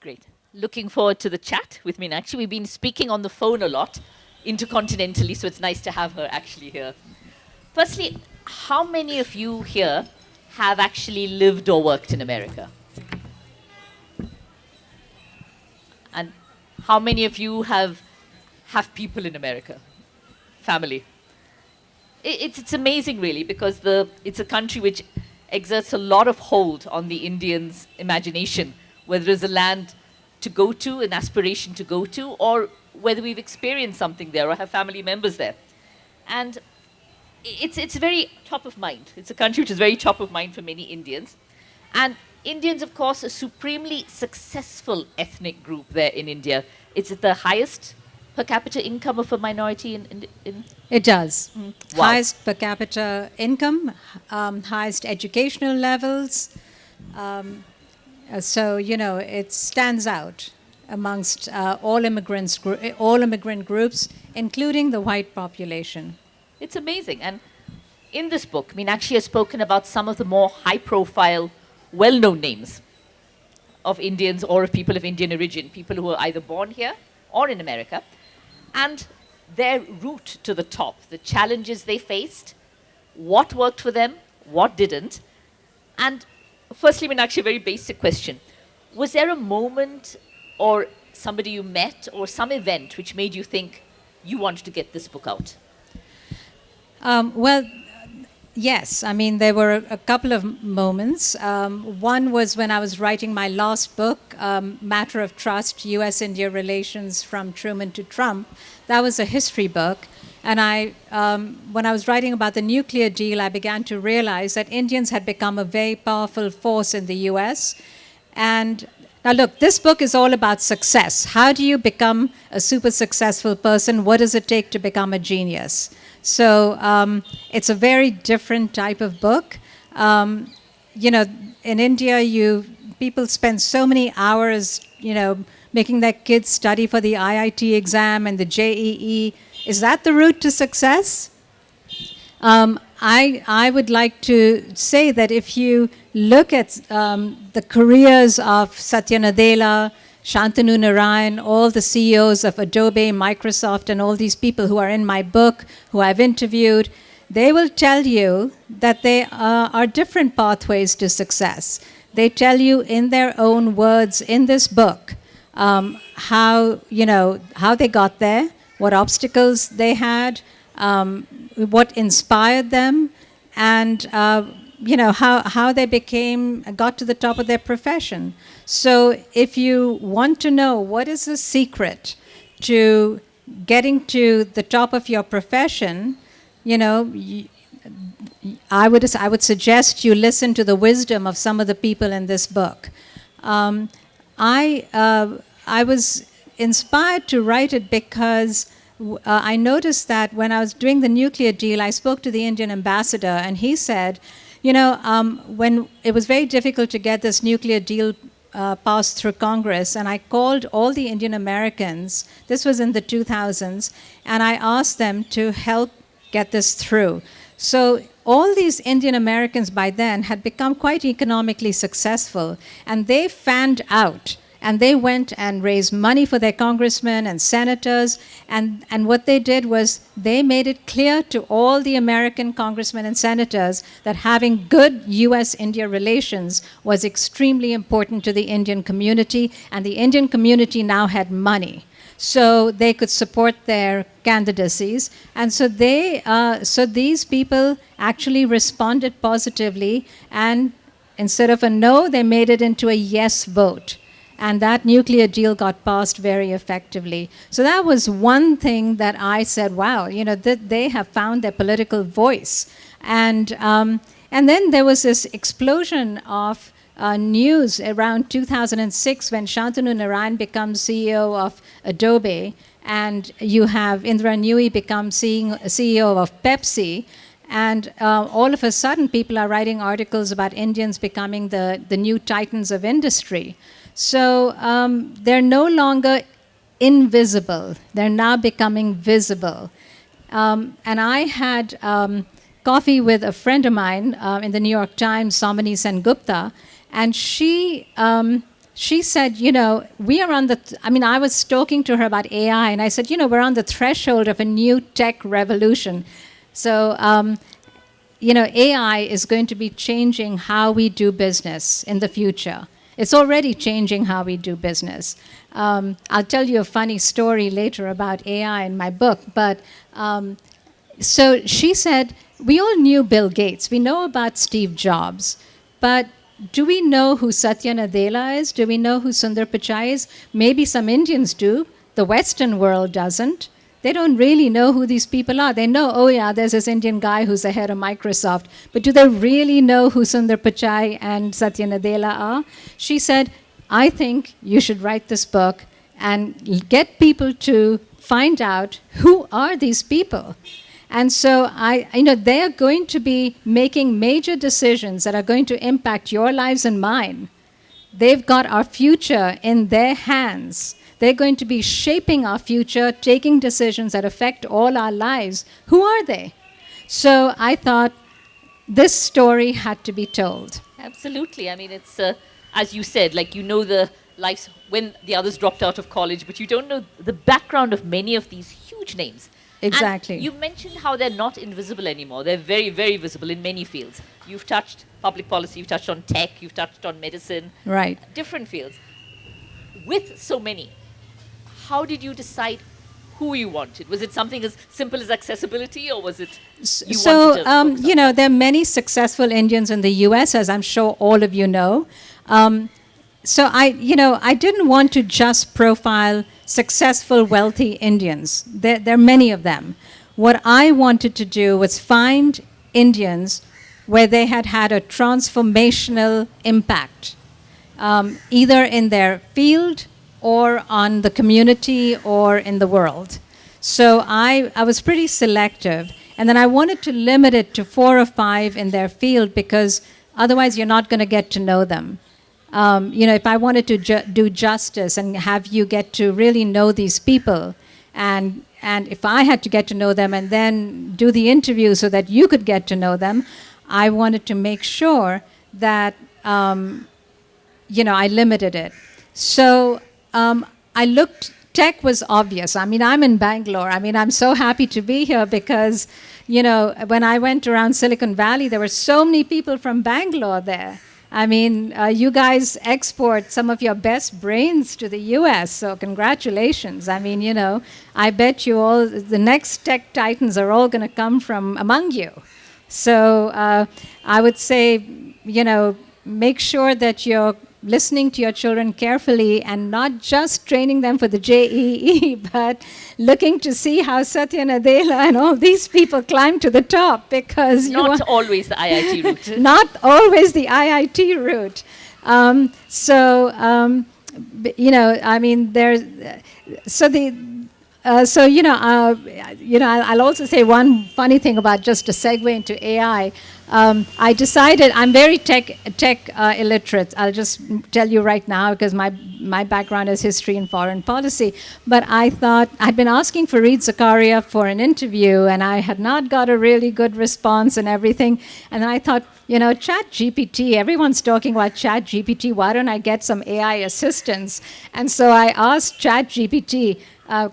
Great. Looking forward to the chat with Meenakshi. We've been speaking on the phone a lot, intercontinentally, so it's nice to have her actually here. Firstly, how many of you here have actually lived or worked in America? And how many of you have people in America? Family? It's amazing, really, because it's a country which exerts a lot of hold on the Indians' imagination, whether it's a land to go to, an aspiration to go to, or whether we've experienced something there or have family members there. And it's very top of mind. It's a country which is very top of mind for many Indians. And Indians, of course, a supremely successful ethnic group there in India. It's at the highest per capita income of a minority in It does. Wow. Highest per capita income, highest educational levels. So, you know, it stands out amongst all immigrant groups, including the white population. It's amazing. And in this book, Meenakshi has spoken about some of the more high-profile, well-known names of Indians or of people of Indian origin, people who were either born here or in America, and their route to the top, the challenges they faced, what worked for them, what didn't. And firstly, Meenakshi, a very basic question. Was there a moment or somebody you met or some event which made you think you wanted to get this book out? Well, yes. I mean, there were a couple of moments. One was when I was writing my last book, Matter of Trust, U.S.-India Relations from Truman to Trump. That was a history book. And when I was writing about the nuclear deal, I began to realize that Indians had become a very powerful force in the U.S. And now, look, this book is all about success. How do you become a super successful person? What does it take to become a genius? So it's a very different type of book. You know, in India, people spend so many hours, you know, making their kids study for the IIT exam and the JEE. Is that the route to success? I would like to say that if you look at the careers of Satya Nadella, Shantanu Narayan, all the CEOs of Adobe, Microsoft, and all these people who are in my book, who I've interviewed, they will tell you that there are different pathways to success. They tell you in their own words in this book how they got there, what obstacles they had, what inspired them, and how they got to the top of their profession. So if you want to know what is the secret to getting to the top of your profession, you know, I would suggest you listen to the wisdom of some of the people in this book. I was inspired to write it because I noticed that when I was doing the nuclear deal, I spoke to the Indian ambassador, and he said, you know, when it was very difficult to get this nuclear deal passed through Congress, and I called all the Indian Americans, this was in the 2000s, and I asked them to help get this through. So all these Indian Americans by then had become quite economically successful, and they fanned out. And they went and raised money for their congressmen and senators. And what they did was they made it clear to all the American congressmen and senators that having good US-India relations was extremely important to the Indian community. And the Indian community now had money, so they could support their candidacies. And so these people actually responded positively. And instead of a no, they made it into a yes vote. And that nuclear deal got passed very effectively. So that was one thing that I said, wow, you know, they have found their political voice. And then there was this explosion of news around 2006 when Shantanu Narayan becomes CEO of Adobe, and you have Indra Nooyi become CEO of Pepsi. And all of a sudden, people are writing articles about Indians becoming the new titans of industry. So they're no longer invisible. They're now becoming visible. And I had coffee with a friend of mine in the New York Times, Samani Sengupta, and she she said, we are on the, I was talking to her about AI, and I said, we're on the threshold of a new tech revolution. So, AI is going to be changing how we do business in the future. It's already changing how we do business. I'll tell you a funny story later about AI in my book, but so she said, we all knew Bill Gates. We know about Steve Jobs, but do we know who Satya Nadella is? Do we know who Sundar Pichai is? Maybe some Indians do. The Western world doesn't. They don't really know who these people are. They know, oh yeah, there's this Indian guy who's the head of Microsoft. But do they really know who Sundar Pichai and Satya Nadella are? She said, I think you should write this book and get people to find out who are these people. And so they're going to be making major decisions that are going to impact your lives and mine. They've got our future in their hands. They're going to be shaping our future, taking decisions that affect all our lives. Who are they? So I thought this story had to be told. Absolutely. I mean, it's, as you said, like, the lives when the others dropped out of college, but you don't know the background of many of these huge names. Exactly. And you mentioned how they're not invisible anymore. They're very, very visible in many fields. You've touched public policy, you've touched on tech, you've touched on medicine. Right. Different fields. With so many, how did you decide who you wanted? Was it something as simple as accessibility, or was it you wanted to focus on there are many successful Indians in the U.S., as I'm sure all of you know. So I didn't want to just profile successful, wealthy Indians. There are many of them. What I wanted to do was find Indians where they had had a transformational impact, either in their field or on the community or in the world. So I was pretty selective. And then I wanted to limit it to 4 or 5 in their field, because otherwise you're not going to get to know them. If I wanted to do justice and have you get to really know these people, and if I had to get to know them and then do the interview so that you could get to know them, I wanted to make sure that, I limited it. So tech was obvious. I mean, I'm in Bangalore. I mean, I'm so happy to be here because, when I went around Silicon Valley, there were so many people from Bangalore there. I mean, you guys export some of your best brains to the US, so congratulations. I mean, I bet you all, the next tech titans are all going to come from among you. So I would say, make sure that you're listening to your children carefully and not just training them for the JEE, but looking to see how Satya Nadella and all these people climb to the top, because not always the IIT route. Not always the IIT route. I mean, there's I'll also say one funny thing about just a segue into AI. I decided I'm very tech illiterate. I'll just tell you right now, because my background is history and foreign policy. But I thought I'd been asking Fareed Zakaria for an interview, and I had not got a really good response and everything. And then I thought, ChatGPT, everyone's talking about ChatGPT. Why don't I get some AI assistance? And so I asked ChatGPT,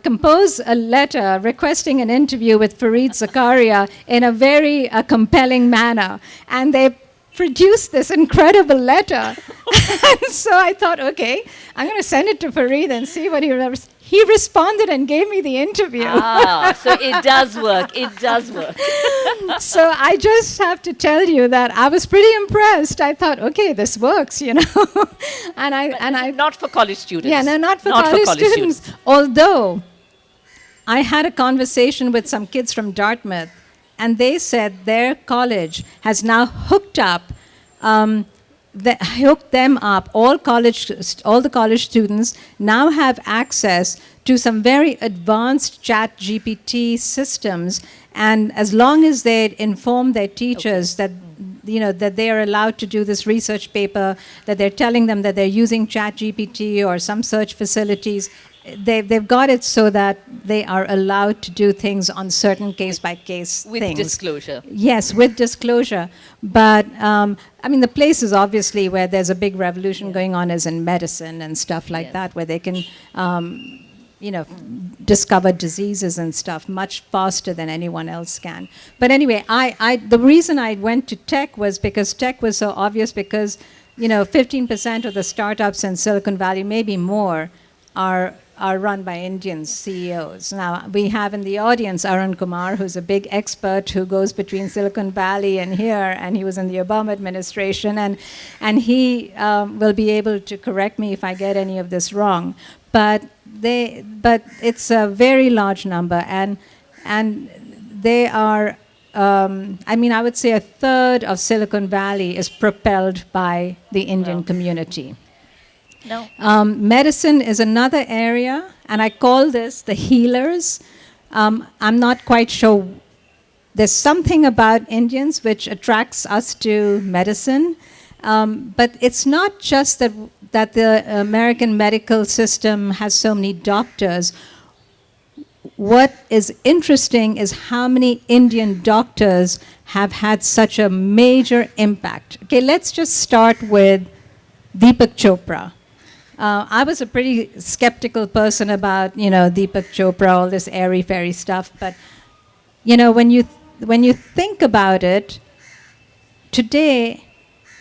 compose a letter requesting an interview with Fareed Zakaria in a very compelling manner. And they produced this incredible letter. And so I thought, okay, I'm going to send it to Fareed and see what he remembers. He responded and gave me the interview. So it does work. It does work. So I just have to tell you that I was pretty impressed. I thought, okay, this works, and I not for college students. Yeah, no, not for college students. Although I had a conversation with some kids from Dartmouth, and they said their college has now hooked them up. All the college students now have access to some very advanced ChatGPT systems, and as long as they inform their teachers that they are allowed to do this research paper, that they're telling them that they're using ChatGPT or some search facilities, they've got it so that they are allowed to do things on certain case-by-case With things. disclosure. Yes, with disclosure. But, I mean, the places, obviously, where there's a big revolution going on is in medicine and stuff like that, where they can, discover diseases and stuff much faster than anyone else can. But anyway, the reason I went to tech was because tech was so obvious because, 15% of the startups in Silicon Valley, maybe more, are run by Indian CEOs. Now, we have in the audience Arun Kumar, who's a big expert who goes between Silicon Valley and here, and he was in the Obama administration, and he will be able to correct me if I get any of this wrong. But it's a very large number, and they are, I would say a third of Silicon Valley is propelled by the Indian community. No. Medicine is another area, and I call this the healers. I'm not quite sure. There's something about Indians which attracts us to medicine, but it's not just that the American medical system has so many doctors. What is interesting is how many Indian doctors have had such a major impact. Okay, let's just start with Deepak Chopra. I was a pretty skeptical person about, Deepak Chopra, all this airy-fairy stuff. But, when you think about it, today,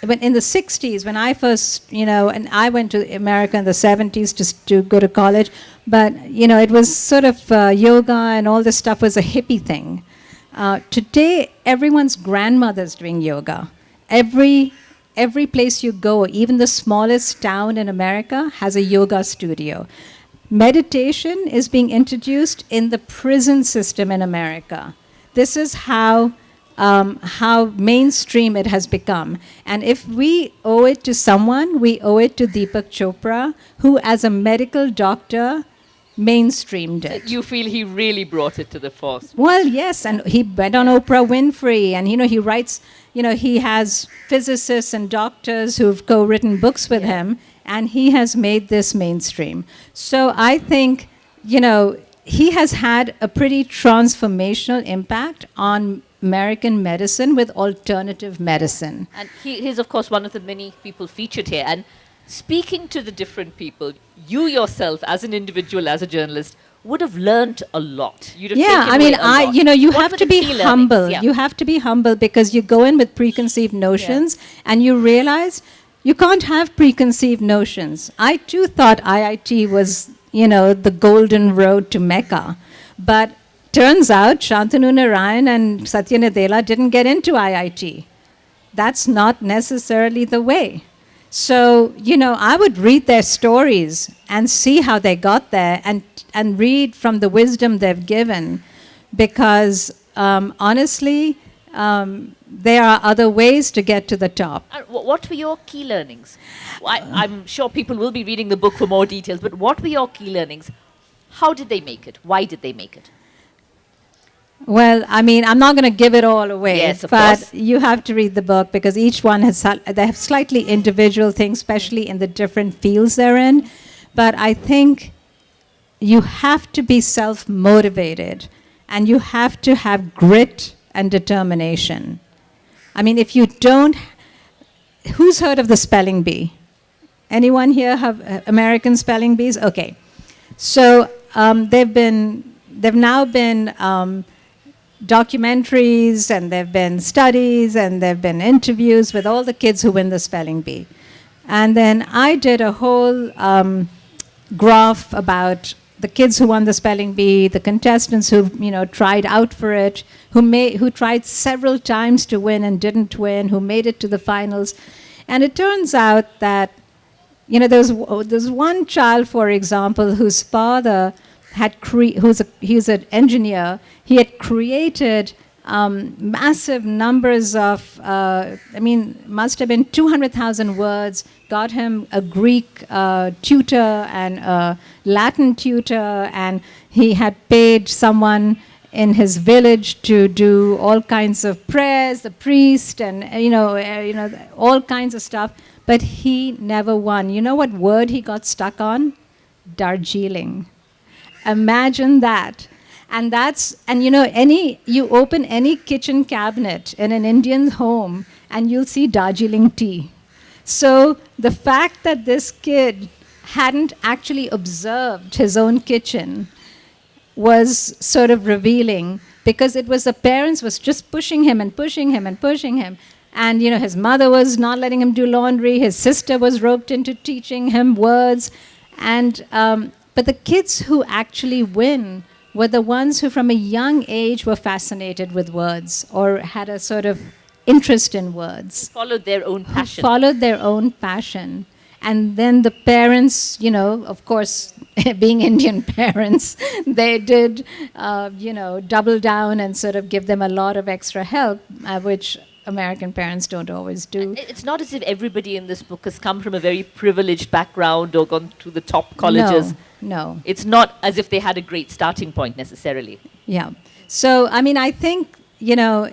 in the 60s, when I first, and I went to America in the 70s just to go to college, but, it was sort of yoga and all this stuff was a hippie thing. Today, everyone's grandmother's doing yoga. Every place you go, even the smallest town in America, has a yoga studio. Meditation is being introduced in the prison system in America. This is how mainstream it has become. And if we owe it to someone, we owe it to Deepak Chopra, who as a medical doctor mainstreamed it. You feel he really brought it to the force? Well, yes, and he went on Oprah Winfrey, and he writes, he has physicists and doctors who've co-written books with him, and he has made this mainstream. So I think, he has had a pretty transformational impact on American medicine with alternative medicine. And he's, of course, one of the many people featured here. And speaking to the different people, you yourself, as an individual, as a journalist, would have learned a lot. You'd have taken away a lot. You What have were to the be key humble. learnings? Yeah. You have to be humble because you go in with preconceived notions and you realize you can't have preconceived notions. I too thought IIT was, the golden road to Mecca. But turns out Shantanu Narayan and Satya Nadella didn't get into IIT. That's not necessarily the way. So, I would read their stories and see how they got there and read from the wisdom they've given because, honestly, there are other ways to get to the top. What were your key learnings? I'm sure people will be reading the book for more details, but what were your key learnings? How did they make it? Why did they make it? Well, I'm not going to give it all away, Yes, of but course. you have to read the book because each one they have slightly individual things, especially in the different fields they're in. But I think you have to be self-motivated and you have to have grit and determination. If you don't, who's heard of the spelling bee? Anyone here have American spelling bees? Okay. So they've now been documentaries and there have been studies and there have been interviews with all the kids who win the spelling bee. And then I did a whole graph about the kids who won the spelling bee, the contestants who tried out for it, who tried several times to win and didn't win, who made it to the finals. And it turns out that there's one child, for example, whose father he's an engineer. He had created massive numbers of, must have been 200,000 words, got him a Greek tutor and a Latin tutor, and he had paid someone in his village to do all kinds of prayers, the priest, and all kinds of stuff. But he never won. You know what word he got stuck on? Darjeeling. Imagine that. And you know, you open any kitchen cabinet in an Indian home and you'll see Darjeeling tea. So the fact that this kid hadn't actually observed his own kitchen was sort of revealing, because it was the parents was just pushing him and pushing him and pushing him. And you know, his mother was not letting him do laundry. His sister was roped into teaching him words. And but the kids who actually win were the ones who from a young age were fascinated with words or had a sort of interest in words. Followed their own passion. Followed their own passion. And then the parents, you know, of course, being Indian parents, they did, you know, double down and sort of give them a lot of extra help, which American parents don't always do. It's not as if everybody in this book has come from a very privileged background or gone to the top colleges. No. It's not as if they had a great starting point necessarily. Yeah. So, I mean, I think, you know,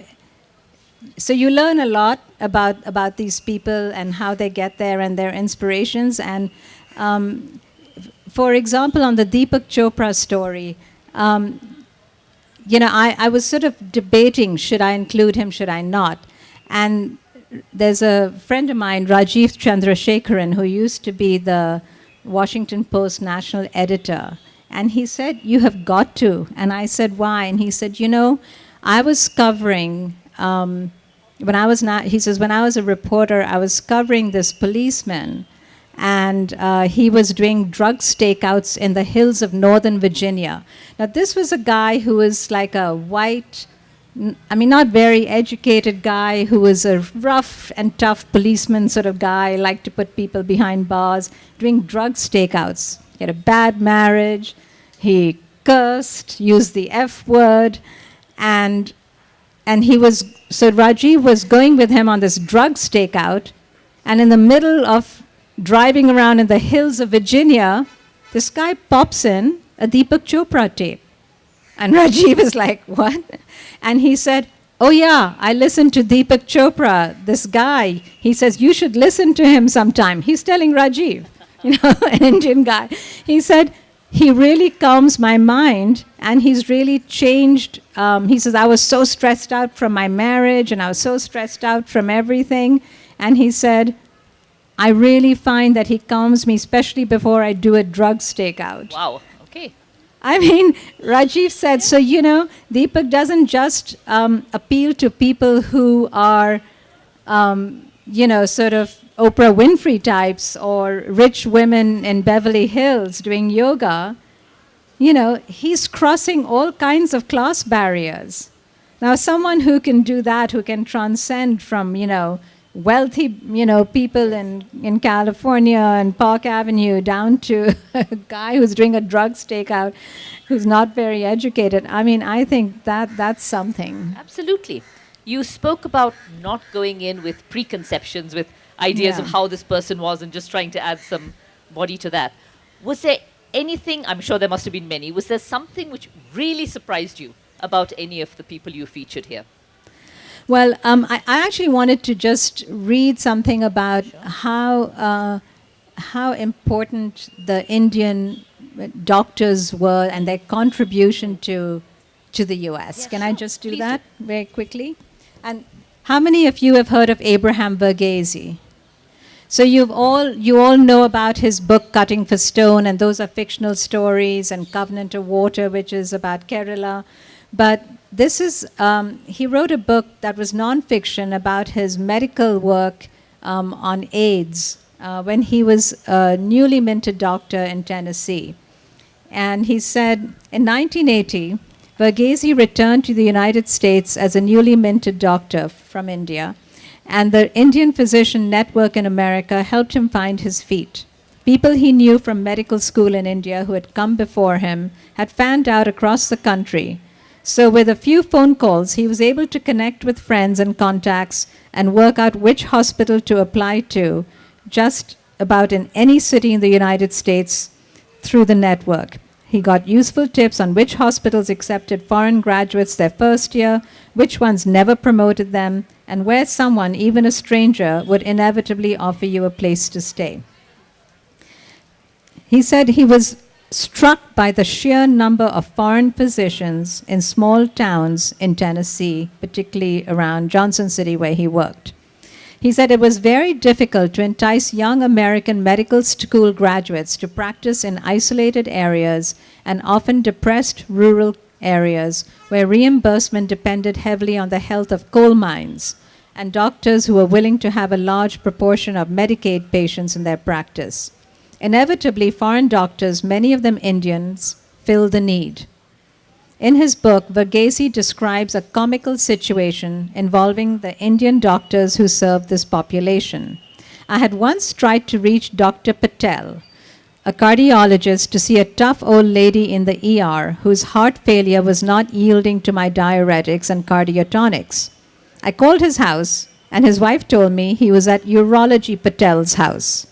so you learn a lot about these people and how they get there and their inspirations. And for example, on the Deepak Chopra story, you know, I was sort of debating, should I include him, should I not? And there's a friend of mine, Rajiv Chandrasekharan, who used to be the Washington Post national editor. And he said, you have got to. And I said, why? And he said, you know, I was covering, when I was a reporter, I was covering this policeman. And he was doing drug stakeouts in the hills of Northern Virginia. Now, this was a guy who was like a white, I mean, not very educated guy, who was a rough and tough policeman sort of guy, liked to put people behind bars, doing drug stakeouts. He had a bad marriage, he cursed, used the F word, and so Rajiv was going with him on this drug stakeout, and in the middle of driving around in the hills of Virginia, this guy pops in a Deepak Chopra tape. And Rajiv is like, what? And he said, oh yeah, I listened to Deepak Chopra, this guy. He says, you should listen to him sometime. He's telling Rajiv, you know, an Indian guy. He said, he really calms my mind, and he's really changed. He says, I was so stressed out from my marriage, and I was so stressed out from everything. And he said, I really find that he calms me, especially before I do a drug stakeout. Wow, okay. I mean, Rajiv said, so, you know, Deepak doesn't just appeal to people who are, you know, sort of Oprah Winfrey types or rich women in Beverly Hills doing yoga. You know, he's crossing all kinds of class barriers. Now, someone who can do that, who can transcend from, you know, wealthy, you know, people in California and Park Avenue down to a guy who's doing a drug stakeout, who's not very educated. I mean, I think that's something. Absolutely. You spoke about not going in with preconceptions, with ideas of how this person was and just trying to add some body to that. Was there anything, I'm sure there must have been many, was there something which really surprised you about any of the people you featured here? Well, I actually wanted to just read something about how important the Indian doctors were and their contribution to the U.S. Yeah, Can sure. I just do Please that very quickly? And how many of you have heard of Abraham Verghese? So you all know about his book Cutting for Stone, and those are fictional stories, and Covenant of Water, which is about Kerala. But this is, he wrote a book that was nonfiction about his medical work on AIDS when he was a newly minted doctor in Tennessee. And he said, in 1980, Verghese returned to the United States as a newly minted doctor from India, and the Indian Physician Network in America helped him find his feet. People he knew from medical school in India who had come before him had fanned out across the country. So with a few phone calls, he was able to connect with friends and contacts and work out which hospital to apply to just about in any city in the United States through the network. He got useful tips on which hospitals accepted foreign graduates their first year, which ones never promoted them, and where someone, even a stranger, would inevitably offer you a place to stay. He said he was struck by the sheer number of foreign physicians in small towns in Tennessee, particularly around Johnson City where he worked. He said it was very difficult to entice young American medical school graduates to practice in isolated areas and often depressed rural areas where reimbursement depended heavily on the health of coal mines and doctors who were willing to have a large proportion of Medicaid patients in their practice. Inevitably, foreign doctors, many of them Indians, fill the need. In his book, Verghese describes a comical situation involving the Indian doctors who served this population. I had once tried to reach Dr. Patel, a cardiologist, to see a tough old lady in the ER whose heart failure was not yielding to my diuretics and cardiotonics. I called his house, and his wife told me he was at Urology Patel's house.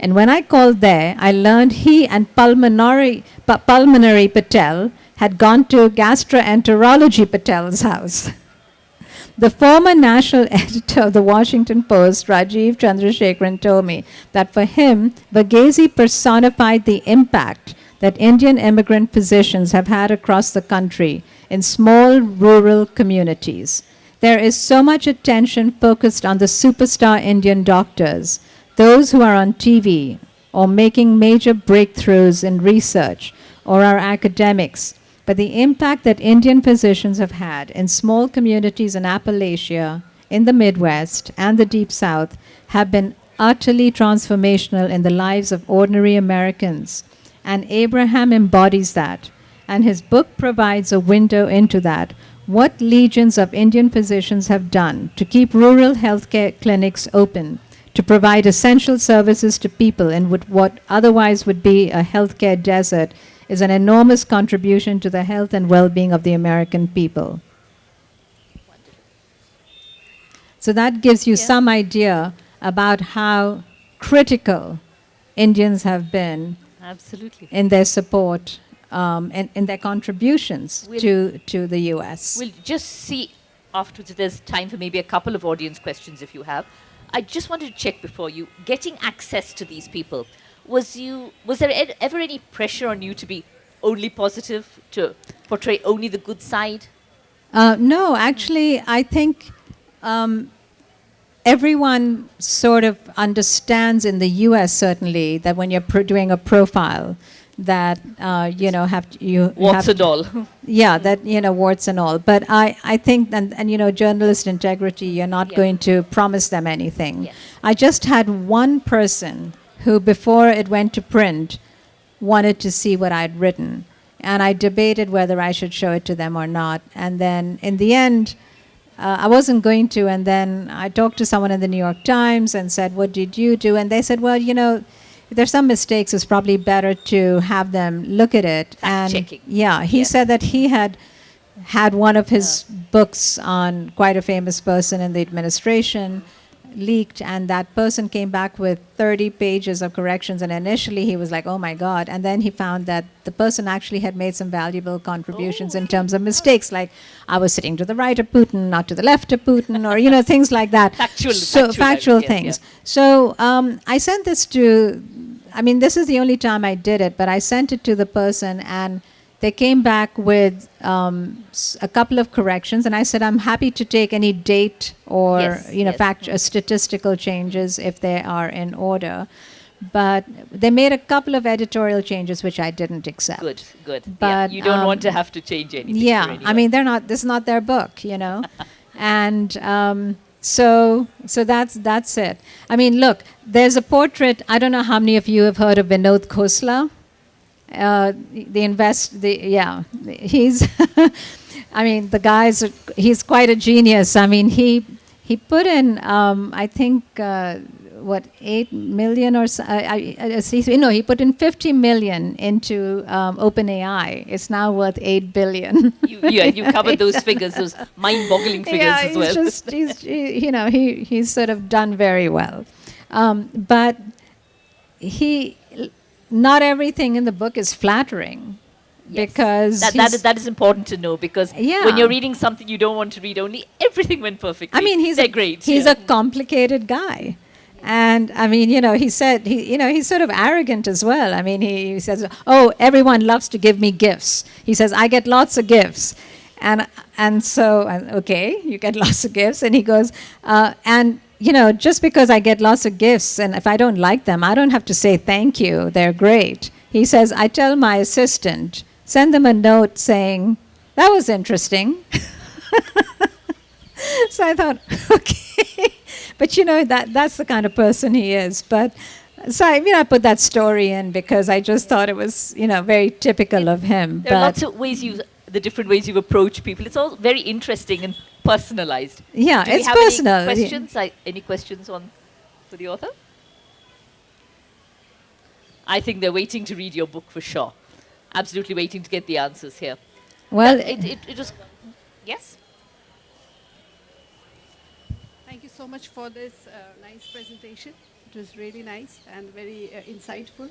And when I called there, I learned he and Pulmonary Patel had gone to Gastroenterology Patel's house. The former national editor of the Washington Post, Rajiv Chandrasekharan, told me that for him, Verghese personified the impact that Indian immigrant physicians have had across the country in small rural communities. There is so much attention focused on the superstar Indian doctors, those who are on TV or making major breakthroughs in research or are academics. But the impact that Indian physicians have had in small communities in Appalachia, in the Midwest, and the Deep South have been utterly transformational in the lives of ordinary Americans. And Abraham embodies that. And his book provides a window into that. What legions of Indian physicians have done to keep rural healthcare clinics open, to provide essential services to people in what otherwise would be a healthcare desert, is an enormous contribution to the health and well-being of the American people. So that gives you some idea about how critical Indians have been Absolutely. in their support and in their contributions to the US. We'll just see afterwards if there's time for maybe a couple of audience questions if you have. I just wanted to check before you, getting access to these people, was there ever any pressure on you to be only positive, to portray only the good side? No, actually, I think everyone sort of understands in the US certainly that when you're doing a profile, that Warts and all. Yeah, that warts and all. But I think and journalist integrity, you're not going to promise them anything. Yes. I just had one person who, before it went to print, wanted to see what I'd written, and I debated whether I should show it to them or not. And then in the end, I wasn't going to. And then I talked to someone in the New York Times and said, "What did you do?" And they said, "Well, if there's some mistakes, it's probably better to have them look at it." Fact-checking. And he said that he had one of his books on quite a famous person in the administration leaked, and that person came back with 30 pages of corrections, and initially he was like, "Oh my God," and then he found that the person actually had made some valuable contributions in terms of mistakes, like I was sitting to the right of Putin, not to the left of Putin, or things like that. Factual things. Yes. So I sent this to, this is the only time I did it, but I sent it to the person, and they came back with a couple of corrections, and I said, I'm happy to take any date or statistical changes if they are in order. But they made a couple of editorial changes which I didn't accept. Good. But you don't want to have to change anything. Yeah, they're not. This is not their book, and so that's it. Look, there's a portrait. I don't know how many of you have heard of Vinod Khosla. He's the guy's he's quite a genius. He put in I think 8 million or so, he put in 50 million into OpenAI. It's now worth 8 billion. You covered those figures, those mind-boggling figures as well. He's sort of done very well, but not everything in the book is flattering. Yes. Because that is important to know, because when you're reading something you don't want to read only everything went perfectly. They're great. He's a complicated guy. And I mean, he said, he's sort of arrogant as well. I mean, he says, oh, everyone loves to give me gifts. He says, I get lots of gifts. And so, okay, you get lots of gifts. And he goes, just because I get lots of gifts and if I don't like them, I don't have to say thank you. They're great. He says, I tell my assistant, send them a note saying, that was interesting. So I thought, okay. But that's the kind of person he is. But so I put that story in because I just thought it was, very typical of him. There are lots of ways the different ways you approach people. It's all very interesting and personalized. Yeah, Do it's we have personal. Any questions? Any questions for the author? I think they're waiting to read your book for sure. Absolutely waiting to get the answers here. Well, it was, yes? Thank you so much for this nice presentation. It was really nice and very insightful.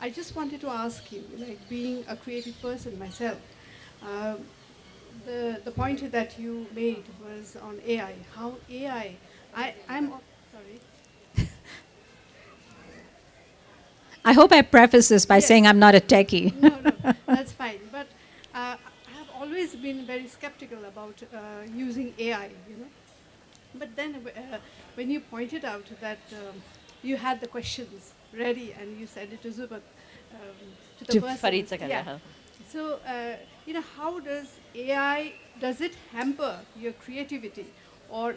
I just wanted to ask you, like being a creative person myself, the point that you made was on AI. How AI, I'm sorry. I hope I preface this by saying I'm not a techie. No, that's fine. But I have always been very skeptical about using AI, But then when you pointed out that you had the questions ready and you said it to Zubat, to the person. Yeah. So, how does AI, does it hamper your creativity? Or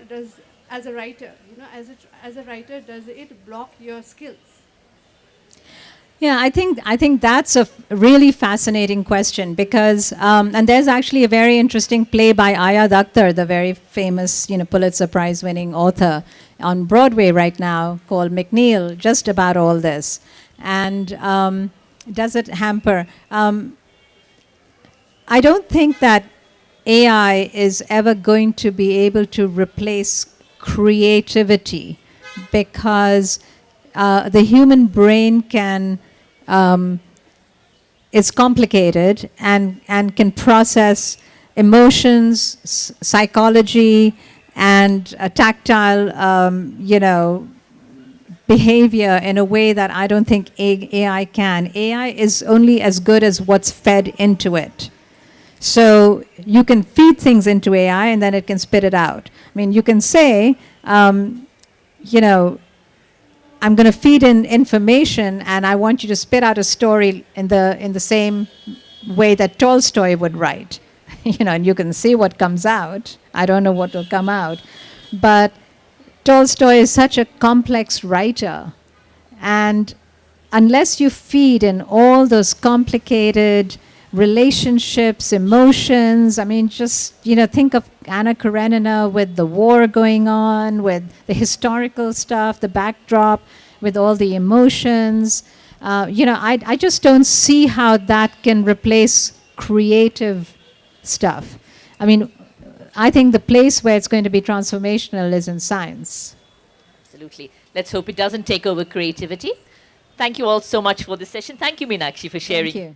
as a writer, as a writer, does it block your skills? Yeah, I think that's a really fascinating question because, and there's actually a very interesting play by Ayad Akhtar, the very famous, Pulitzer Prize-winning author, on Broadway right now called McNeil, just about all this. And does it hamper? I don't think that AI is ever going to be able to replace creativity because the human brain is complicated and can process emotions, psychology, and tactile, behavior in a way that I don't think AI can. AI is only as good as what's fed into it. So you can feed things into AI and then it can spit it out. I mean, you can say, I'm going to feed in information and I want you to spit out a story in the same way that Tolstoy would write. And you can see what comes out. I don't know what will come out. But Tolstoy is such a complex writer. And unless you feed in all those complicated relationships, emotions, I mean, just, think of Anna Karenina with the war going on, with the historical stuff, the backdrop, with all the emotions. I just don't see how that can replace creative stuff. I mean, I think the place where it's going to be transformational is in science. Absolutely. Let's hope it doesn't take over creativity. Thank you all so much for this session. Thank you, Meenakshi, for sharing. Thank you.